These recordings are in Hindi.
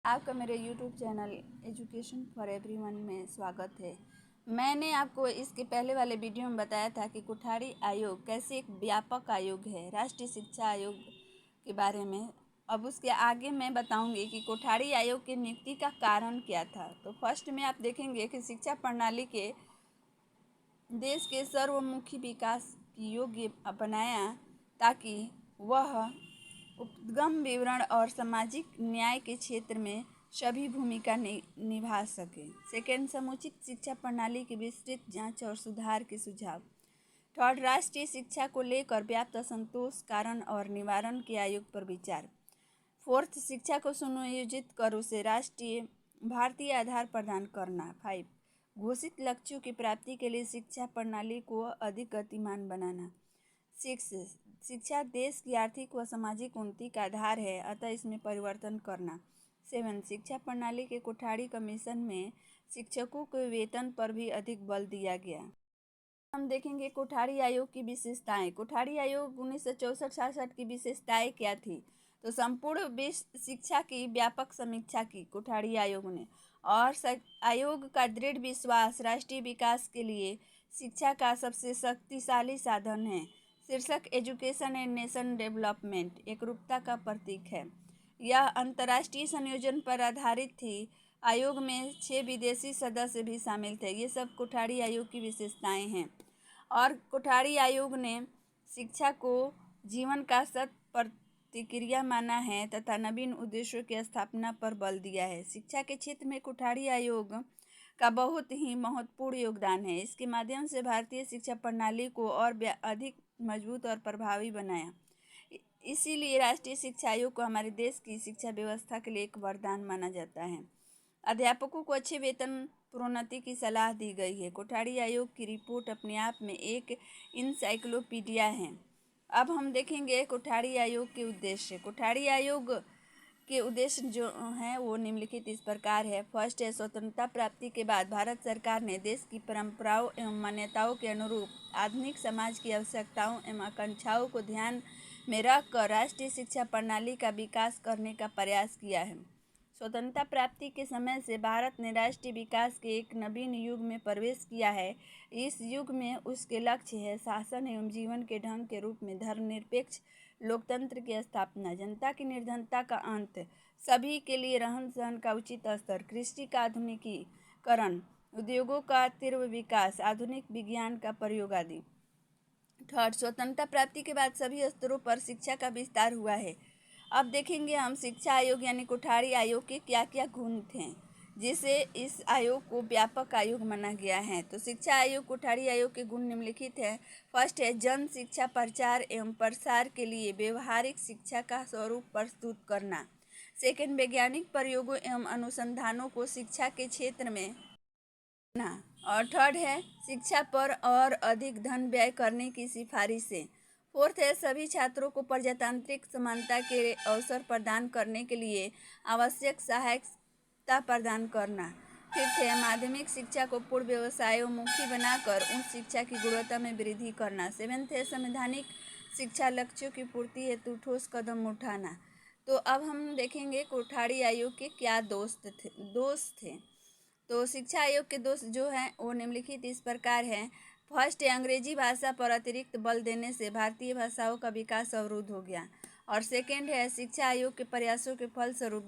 आपका मेरे YouTube channel education for everyone में स्वागत है। मैंने आपको इसके पहले वाले वीडियो में बताया था कि कोठारी आयोग कैसे एक व्यापक आयोग है राष्ट्रीय शिक्षा आयोग के बारे में। अब उसके आगे मैं बताऊंगी कि कोठारी आयोग की नियुक्ति का कारण क्या था। तो फर्स्ट में आप देखेंगे कि शिक्षा प्रणाली के देश के सर्वमुखी विकास की योग्य बनाया ताकि वह उद्गम विवरण और सामाजिक न्याय के क्षेत्र में सभी भूमिका निभा सके। सेकेंड, समुचित शिक्षा प्रणाली की विस्तृत जांच और सुधार के सुझाव। थर्ड, राष्ट्रीय शिक्षा को लेकर व्याप्त असंतोष कारण और निवारण के आयोग पर विचार। फोर्थ, शिक्षा को सुनियोजित कर उसे राष्ट्रीय भारतीय आधार प्रदान करना। 5, घोषित लक्ष्यों की प्राप्ति के लिए शिक्षा प्रणाली को अधिक गतिमान बनाना। 6, शिक्षा देश की आर्थिक व सामाजिक उन्नति का आधार है, अतः इसमें परिवर्तन करना। 7, शिक्षा प्रणाली के कोठारी कमीशन में शिक्षकों के वेतन पर भी अधिक बल दिया गया। हम देखेंगे कोठारी आयोग की विशेषताएं। कोठारी आयोग 1964-66 की विशेषताएं क्या थी? तो संपूर्ण विश्व शिक्षा की व्यापक समीक्षा की कोठारी आयोग ने, और आयोग का दृढ़ विश्वास राष्ट्रीय विकास के लिए शिक्षा का सबसे शक्तिशाली साधन है। शीर्षक एजुकेशन एंड नेशन डेवलपमेंट एकरूपता का प्रतीक है। यह अंतर्राष्ट्रीय संयोजन पर आधारित थी। आयोग में 6 विदेशी सदस्य भी शामिल थे। ये सब कोठारी आयोग की विशेषताएं हैं। और कोठारी आयोग ने शिक्षा को जीवन का सत प्रतिक्रिया माना है तथा नवीन उद्देश्यों की स्थापना पर बल दिया है। शिक्षा के क्षेत्र में कोठारी आयोग का बहुत ही महत्वपूर्ण योगदान है। इसके माध्यम से भारतीय शिक्षा प्रणाली को और अधिक मजबूत और प्रभावी बनाया। इसीलिए राष्ट्रीय शिक्षा आयोग को हमारे देश की शिक्षा व्यवस्था के लिए एक वरदान माना जाता है। अध्यापकों को अच्छे वेतन प्रोन्नति की सलाह दी गई है। कोठारी आयोग की रिपोर्ट अपने आप में एक इंसाइक्लोपीडिया है। अब हम देखेंगे कोठारी आयोग के उद्देश्य। कोठारी आयोग के उद्देश्य जो हैं वो निम्नलिखित इस प्रकार है। फर्स्ट है, स्वतंत्रता प्राप्ति के बाद भारत सरकार ने देश की परंपराओं एवं मान्यताओं के अनुरूप आधुनिक समाज की आवश्यकताओं एवं आकांक्षाओं को ध्यान में रखकर राष्ट्रीय शिक्षा प्रणाली का विकास करने का प्रयास किया है। स्वतंत्रता प्राप्ति के समय से भारत ने राष्ट्रीय विकास के एक नवीन युग में प्रवेश किया है। इस युग में उसके लक्ष्य है शासन एवं जीवन के ढंग के रूप में धर्मनिरपेक्ष लोकतंत्र की स्थापना, जनता की निर्धनता का अंत, सभी के लिए रहन सहन का उचित स्तर, कृषि का आधुनिकीकरण, उद्योगों का तीव्र विकास, आधुनिक विज्ञान का प्रयोग आदि। थर्ड, स्वतंत्रता प्राप्ति के बाद सभी स्तरों पर शिक्षा का विस्तार हुआ है। अब देखेंगे हम शिक्षा आयोग यानी कोठारी आयोग के क्या क्या गुण थे जिसे इस आयोग को व्यापक आयोग माना गया है। तो शिक्षा आयोग कोठारी आयोग के गुण निम्नलिखित है। फर्स्ट है, जन शिक्षा प्रचार एवं प्रसार के लिए व्यवहारिक शिक्षा का स्वरूप प्रस्तुत करना। सेकेंड, वैज्ञानिक प्रयोगों एवं अनुसंधानों को शिक्षा के क्षेत्र में ना। और थर्ड है, शिक्षा पर और अधिक धन व्यय करने की सिफारिशें। फोर्थ है, सभी छात्रों को प्रजातांत्रिक समानता के अवसर प्रदान करने के लिए आवश्यक सहायता प्रदान करना। फिफ्थ है, माध्यमिक शिक्षा को पूर्ण व्यवसायोन्मुखी बनाकर उच्च शिक्षा की गुणवत्ता में वृद्धि करना। सेवेंथ है, संवैधानिक शिक्षा लक्ष्यों की पूर्ति हेतु ठोस कदम उठाना। तो अब हम देखेंगे कोठारी आयोग के क्या दोष थे। तो शिक्षा आयोग के दोष जो हैं वो निम्नलिखित इस प्रकार हैं। फर्स्ट है, अंग्रेजी भाषा पर अतिरिक्त बल देने से भारतीय भाषाओं का विकास अवरुद्ध हो गया। और सेकेंड है, शिक्षा आयोग के प्रयासों के फलस्वरूप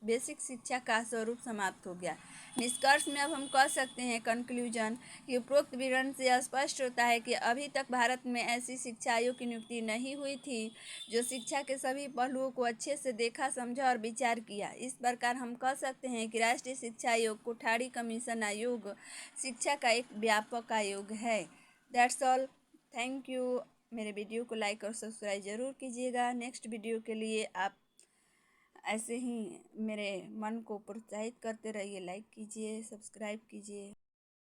बेसिक शिक्षा का स्वरूप समाप्त हो गया। निष्कर्ष में अब हम कह सकते हैं कंक्लूजन कि उपरोक्त विवरण से स्पष्ट होता है कि अभी तक भारत में ऐसी शिक्षा आयोग की नियुक्ति नहीं हुई थी जो शिक्षा के सभी पहलुओं को अच्छे से देखा, समझा और विचार किया। इस प्रकार हम कह सकते हैं कि राष्ट्रीय शिक्षा आयोग कोठारी कमीशन आयोग शिक्षा का एक व्यापक आयोग है। That's all. Thank you. मेरे वीडियो को लाइक और सब्सक्राइब ज़रूर कीजिएगा। नेक्स्ट वीडियो के लिए आप ऐसे ही मेरे मन को प्रोत्साहित करते रहिए। लाइक कीजिए, सब्सक्राइब कीजिए।